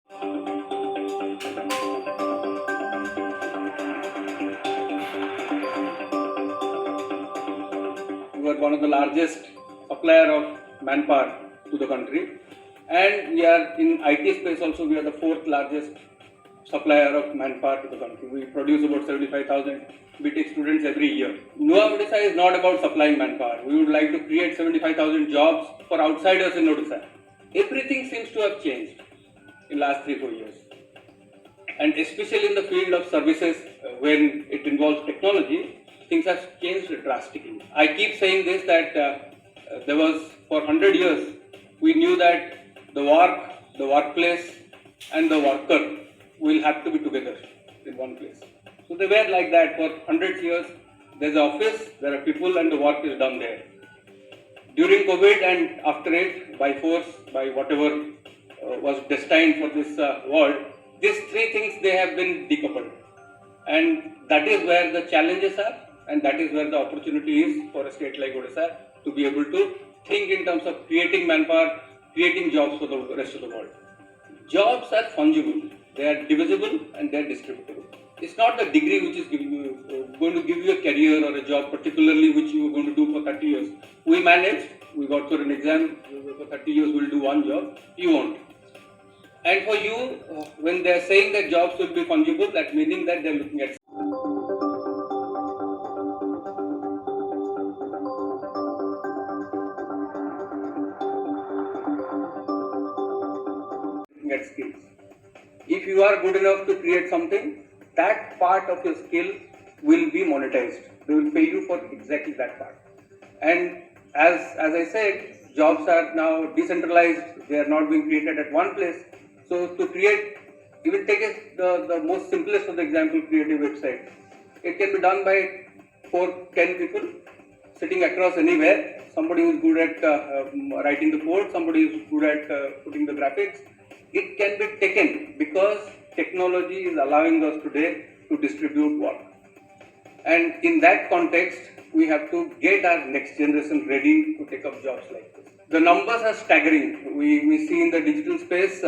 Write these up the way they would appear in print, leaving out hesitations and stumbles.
We are one of the largest supplier of manpower to the country, and we are in IT space also. We are the fourth largest supplier of manpower to the country. We produce about 75,000 BTech students every year. NUA Odisha is not about supplying manpower. We would like to create 75,000 jobs for outsiders in Odisha. Everything seems to have changed in last 3-4 years, and especially in the field of services when it involves technology, things have changed drastically. I keep saying this that there was for 100 years we knew that the workplace and the worker will have to be together in one place. So they were like that for 100 years. There's an office, there are people, and the work is done there. During COVID and after it, by force, by whatever was destined for this world, these three things, they have been decoupled. And that is where the challenges are, and that is where the opportunity is for a state like Odisha to be able to think in terms of creating manpower, creating jobs for the rest of the world. Jobs are fungible, they are divisible, and they are distributable. It's not the degree which is going to give you a career or a job, particularly which you are going to do for 30 years. We managed, we got through an exam, for 30 years we'll do one job, you won't. And for you, when they are saying that jobs will be fungible, that meaning that they are looking at skills. If you are good enough to create something, that part of your skill will be monetized. They will pay you for exactly that part. And as I said, jobs are now decentralized. They are not being created at one place. So to create, even take the most simplest of the example, create a website. It can be done by 4-10 people sitting across anywhere. Somebody who is good at writing the code, somebody who is good at putting the graphics. It can be taken because technology is allowing us today to distribute work. And in that context, we have to get our next generation ready to take up jobs like this. The numbers are staggering. We see in the digital space,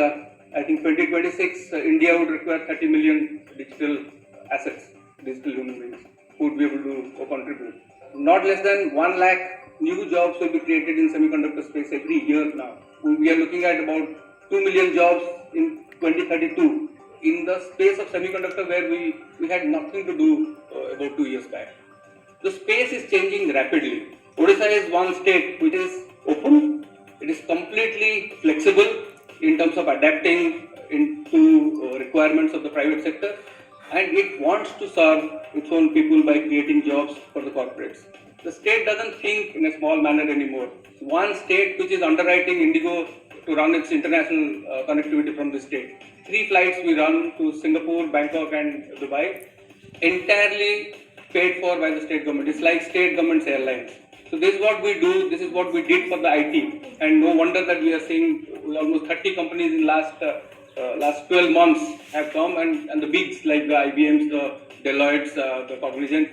I think 2026, India would require 30 million digital assets, digital human beings, who would be able to contribute. Not less than 1 lakh new jobs will be created in semiconductor space every year now. We are looking at about 2 million jobs in 2032 in the space of semiconductor, where we had nothing to do about 2 years back. The space is changing rapidly. Odisha is one state which is open. It is completely flexible in terms of adapting into requirements of the private sector, and it wants to serve its own people by creating jobs for the corporates. The state doesn't think in a small manner anymore. One state which is underwriting Indigo to run its international connectivity from the state. 3 flights we run to Singapore, Bangkok and Dubai, entirely paid for by the state government. It's like state government's airlines. So this is what we do, this is what we did for the IT, and no wonder that we are seeing almost 30 companies in last 12 months have come, and the bigs like the IBMs, the Deloittes, the Cognizant,